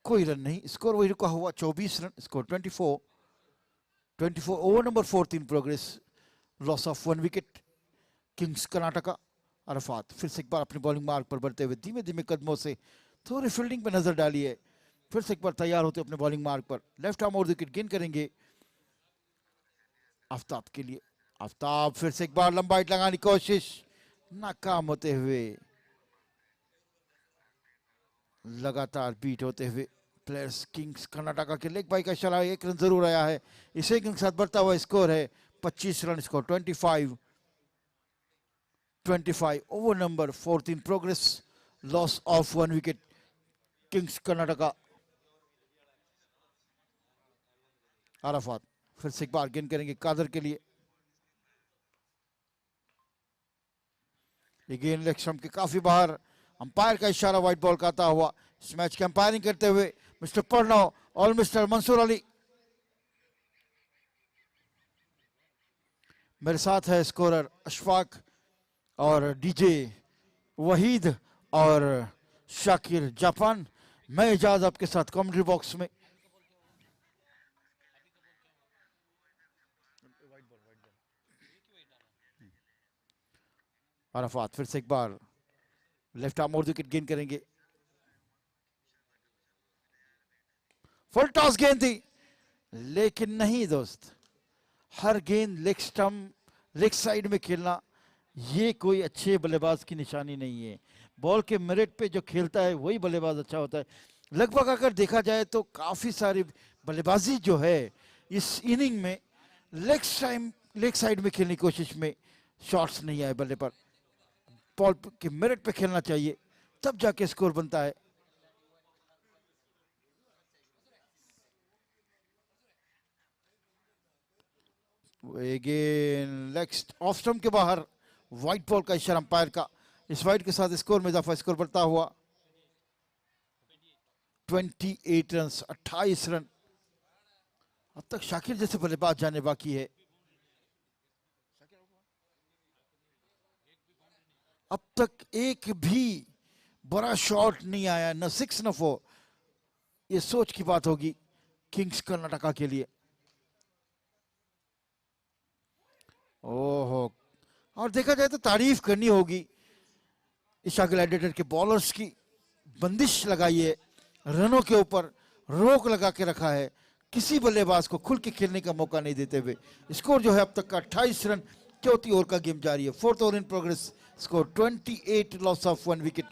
कोई रन नहीं, स्कोर वही रुका हुआ 24 run, score 24। Over number 4 in progress, loss of 1 wicket. Kings Karnataka. Arafat फिर से एक बार अपने बॉलिंग मार्ग पर बढ़ते हुए धीमे धीमे कदमों से थोड़ी फील्डिंग पर नजर डाली है। फिर से एक बार तैयार होते अपने बॉलिंग मार्ग पर, left arm over wicket gain करेंगे आफ्ताब के लिए। आफ्ताब फिर से एक बार लंबा हिट लगाने की कोशिश, नाकाम होते हुए। लगातार बीट होते हुए प्लेयर्स किंग्स कर्नाटका के लेग बाई का इशारा, 1 रन जरूर आया है। इसी के साथ बढ़ता हुआ स्कोर है 25 run, score 25। Over number 4 in progress, loss of 1 wicket. Kings Karnataka. Arafat फिर से एक बार गेंद करेंगे कादर के लिए। ये गेंद लेग स्टंप के काफी बाहर, अंपायर का इशारा व्हाइट बॉल का आता हुआ। इस मैच की अंपायरिंग करते हुए मिस्टर प्रणव और मिस्टर मंसूर अली। मेरे साथ है स्कोरर अशफाक और डीजे वहीद और शाकिर जापान। मैं इजाज आपके साथ कमेंट्री बॉक्स में। अरफात फिर से एक बार लेफ्ट आर्म और विकेट गेन करेंगे। फुल टॉस गेंद थी लेकिन नहीं दोस्त, हर गेंद लेग स्टंप लेग साइड में खेलना ये कोई अच्छे बल्लेबाज की निशानी नहीं है। बॉल के मेरिट पे जो खेलता है वही बल्लेबाज अच्छा होता है। लगभग अगर देखा जाए तो काफी सारी बल्लेबाजी जो है इस इनिंग में लेग साइड में खेलने की कोशिश में शॉट्स नहीं आए बल्ले पर। बॉल के मेरिट पे खेलना चाहिए तब जाके स्कोर बनता है। अगेन लेग ऑफ स्टंप के बाहर व्हाइट बॉल का इशारा अंपायर का। इस वाइट के साथ स्कोर में इजाफा, स्कोर बढ़ता हुआ 28 रन 28 रन। अब तक शाकिर जैसे बल्लेबाज जाने बाकी है। अब तक एक भी बड़ा शॉट नहीं आया, न 6 न 4। ये सोच की बात होगी किंग्स कर्नाटका के लिए। ओहो, और देखा जाए तो तारीफ करनी होगी ईशा ग्लैडिएटर के बॉलर्स की। बंदिश लगाई है, रनों के ऊपर रोक लगा के रखा है, किसी बल्लेबाज को खुल के खेलने का मौका नहीं देते हुए। स्कोर जो है अब तक का 28 रन। चौथी ओवर का गेम जारी है, fourth over in progress. Score 28, loss of 1 wicket.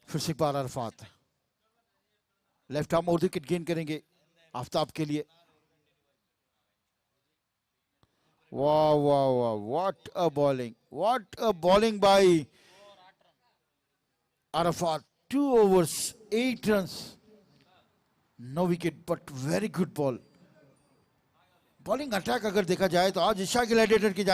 फिर से एक बार अरफात लेफ्ट आर्म और विकेट गेन करेंगे आफ्ताब के लिए। वाह वाह वाह, what a bowling by Arafat. 2 overs 8 runs, no wicket, but very good ball. Bowling attack अगर देखा जाए तो आज ईशा ग्लैडिएटर की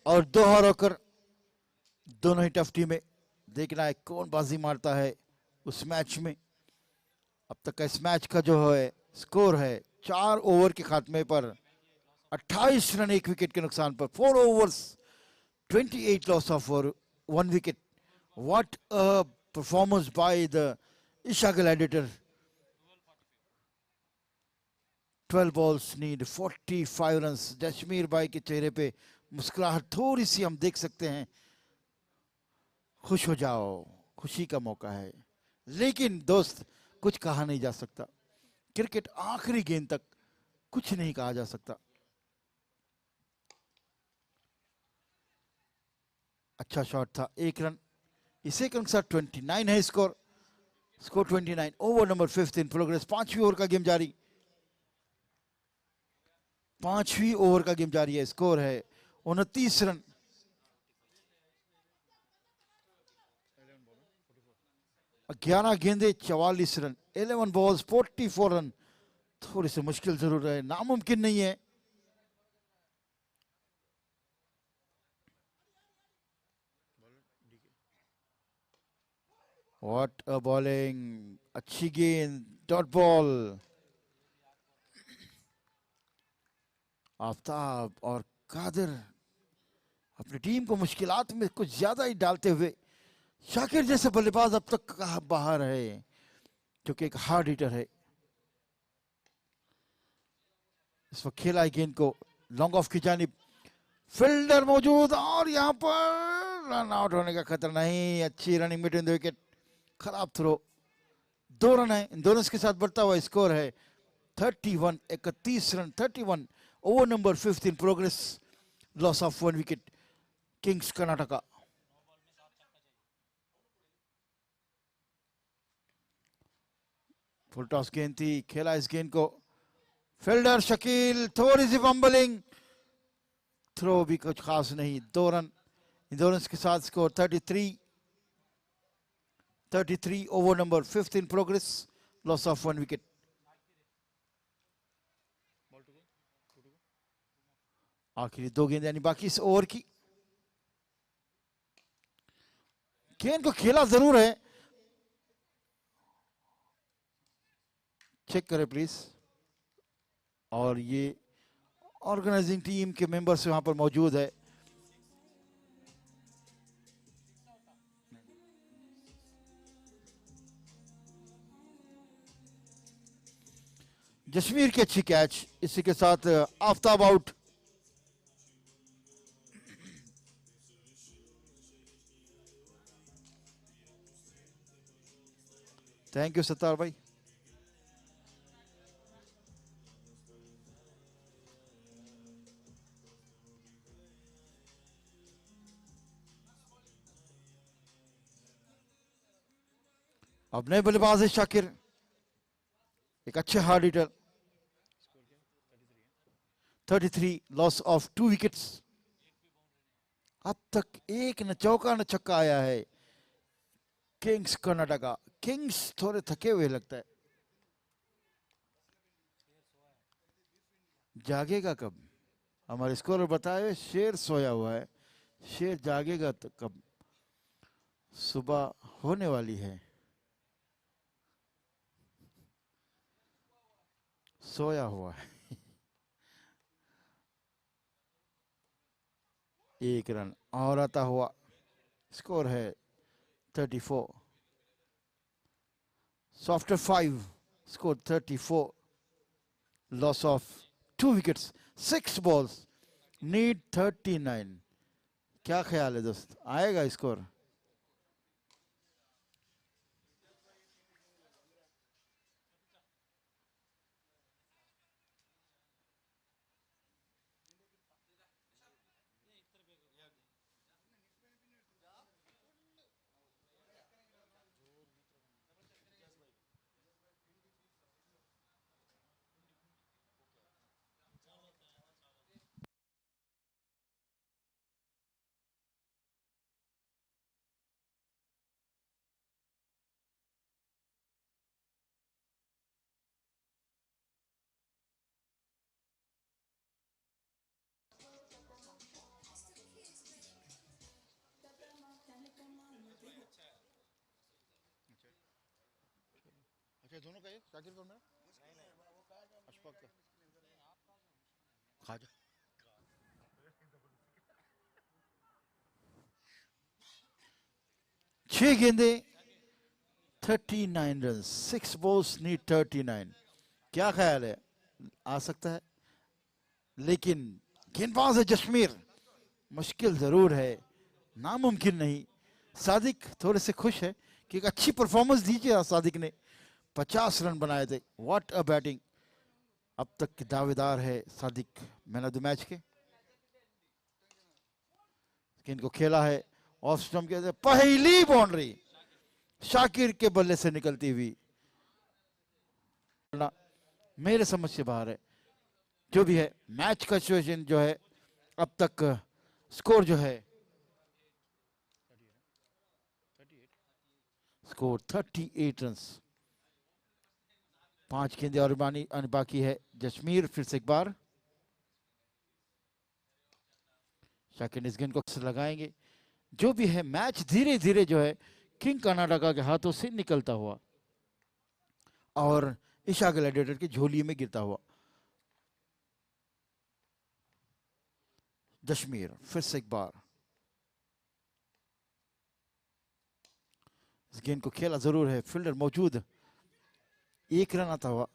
और 2 होकर दोनों ही टफ टीमें। देखना है कौन बाजी मारता है उस मैच में। अब तक का इस मैच का जो है स्कोर है 4 ओवर के खात्मे पर 28 रन 1 विकेट के नुकसान पर। 4 overs 28 loss of 1 wicket. What a performance by the Isha Gladiator. 12 balls need 45 runs. Jashmir भाई के चेहरे पे मुस्कुराहट थोड़ी सी हम देख सकते हैं। खुश हो जाओ, खुशी का मौका है। लेकिन दोस्त कुछ कहा नहीं जा सकता, क्रिकेट आखिरी गेंद तक कुछ नहीं कहा जा सकता। अच्छा शॉट था, 1 रन। इसे के अनुसार 29 है score. Score 29, over number 5 in progress. 5वीं ओवर का गेम जारी। 5वीं ओवर का गेम जारी है। स्कोर है 29 रन। ग्यारह गेंदे 44 रन। 11 balls 44 run. थोड़ी सी मुश्किल जरूर है, नामुमकिन नहीं है। व्हाट अ बॉलिंग, अच्छी गेंद, डॉट बॉल। आफ्ताब और कादिर अपनी टीम को मुश्किलात में कुछ ज्यादा ही डालते हुए। शाकिर जैसे बल्लेबाज अब तक बाहर है जो कि एक हार्ड हिटर है। इस वक्त खेला है गेंद को लॉन्ग ऑफ की जानिब, फील्डर मौजूद और यहाँ पर रन आउट होने का खतरा नहीं। अच्छी रनिंग बिटवीन द विकेट, खराब थ्रो। 2 रन है, इन दोनों के साथ बढ़ता हुआ स्कोर है 31, 31 run, 31 over number 15 progress, loss of 1 wicket Kings Karnataka. Full toss गेंद थी, खेला इस गेंद को, फील्डर शकील थोड़ी सी फंबलिंग, थ्रो भी कुछ खास नहीं। 2 रन, इन दोनों के साथ score 33, 33 over number 15 progress, loss of 1 wicket. आखिरी 2 गेंद यानी बाकी इस ओवर की। गेंद को खेला जरूर है, चेक करें प्लीज। और ये ऑर्गेनाइजिंग टीम के मेंबर्स वहां पर मौजूद है। जसवीर की अच्छी कैच, इसी के साथ Aftab out. Thank you Sattar भाई। अब नए बल्लेबाज है शाकिर, एक अच्छे hard hitter. 33, loss of 2 wickets. अब तक एक न चौका न छक्का आया है किंग्स कर्नाटका। किंग्स थोड़े थके हुए लगता है, जागेगा कब? हमारे स्कोर बताए शेर सोया हुआ है, शेर जागेगा तो कब? सुबह होने वाली है, सोया हुआ है। 1 रन और आता हुआ, स्कोर है 34। After 5, score 34, loss of 2 wickets, 6 balls, need 39। क्या ख्याल है दोस्त, आएगा स्कोर? अच्छा, दोनों का है, शाकिर का मेरा? अशफाक का खा जा। 6 गेंदे, 39 रन, 6 बॉल्स, नीड 39। क्या ख्याल है, आ सकता है? लेकिन गेंदबाज है जश्मीर, मुश्किल जरूर है, नामुमकिन नहीं। सादिक थोड़े से खुश है कि एक अच्छी परफॉर्मेंस दी थी सादिक ने, 50 रन बनाए थे। व्हाट अ बैटिंग, अब तक के दावेदार है Sadiq man of the match के। इनको खेला है ऑफ स्टंप के, पहली बाउंड्री शाकिर के बल्ले से निकलती हुई, मेरे समझ से बाहर है। जो भी है, मैच का सिचुएशन जो है, अब तक स्कोर जो है, स्कोर 38 रन। 5 गेंदे और बाकी है। जश्मीर फिर से एक बार, शाकिर इस गेंद को लगाएंगे। जो भी है, मैच धीरे धीरे जो है किंग कर्नाटका के हाथों से निकलता हुआ और ईशा ग्लैडिएटर की झोली में गिरता हुआ। जश्मीर फिर से एक बार, इस गेंद को खेला जरूर है, फील्डर मौजूद, 1 रन आता हुआ,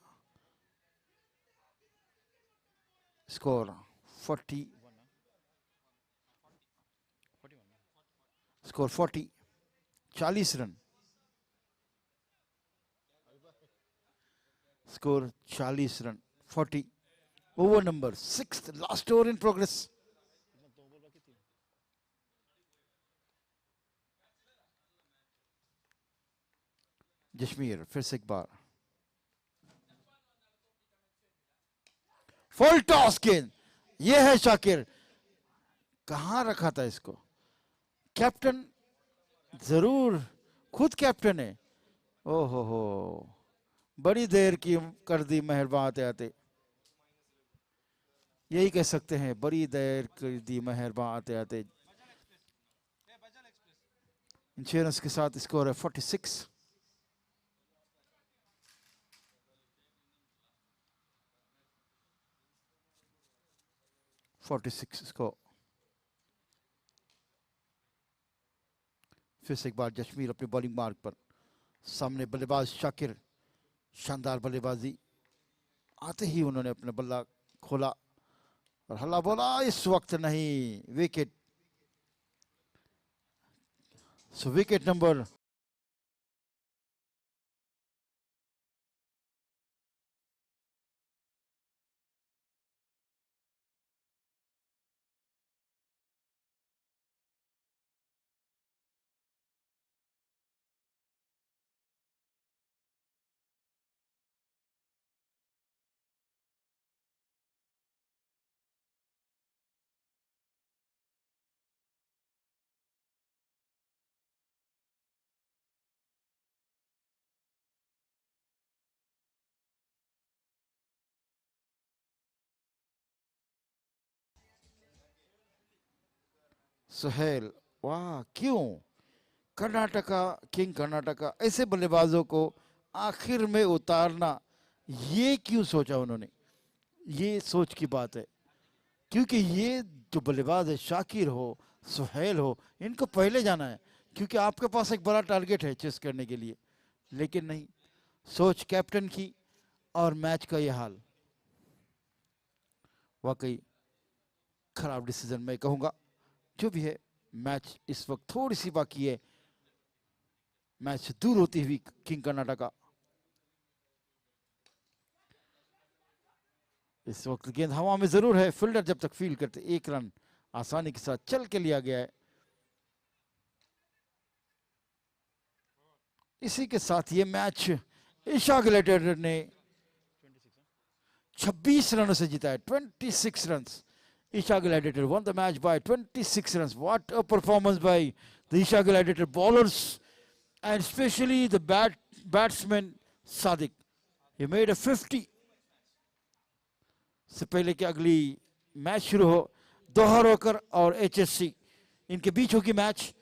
score 40 score 40 40 run score 40 run 40 over number 6 last over in progress Jashmir फिर से एक बार फुल टॉस गेंद ये है शाकिर कहां रखा था इसको कैप्टन जरूर खुद कैप्टन है ओहो हो बड़ी देर की कर दी मेहरबान आते आते यही कह सकते हैं बड़ी देर कर दी मेहरबान आते आते इंश्योरेंस के साथ स्कोर है 46 46 स्कोर फिर से एक बार जश्मीर अपने बॉलिंग मार्ग पर सामने बल्लेबाज शाकिर शानदार बल्लेबाजी आते ही उन्होंने अपना बल्ला खोला और हल्ला बोला इस वक्त नहीं wicket so wicket number Suhail वाह क्यों कर्नाटका किंग कर्नाटका ऐसे बल्लेबाजों को आखिर में उतारना ये क्यों सोचा उन्होंने ये सोच की बात है क्योंकि ये जो बल्लेबाज है शाकिर हो सुहेल हो इनको पहले जाना है क्योंकि आपके पास एक बड़ा टारगेट है चेस करने के लिए लेकिन नहीं सोच कैप्टन की और मैच का ये हाल वाकई खराब डिसीजन मैं कहूंगा जो भी है मैच इस वक्त थोड़ी सी बाकी है मैच से दूर होती हुई किंग कर्नाटका इस वक्त गेंद हवा में जरूर है फील्डर जब तक फील्ड करते 1 रन आसानी के साथ चल के लिया गया है इसी के साथ ये मैच ईशा ग्लैडिएटर ने 26 रनों से जीता है 26 runs Isha Gladiator won the match by 26 runs. What a performance by the Isha Gladiator bowlers and especially the batsman Sadiq. He made a 50. से पहले कि अगली मैच शुरू हो दोहा रोकर और HSC इनके बीच होगी match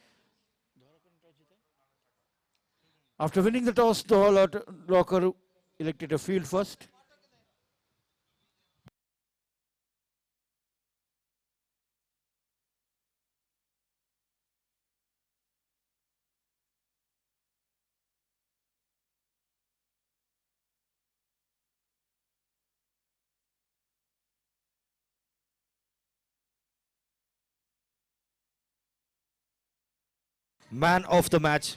After winning the toss, Doha Rocker elected a field first. Man of the match.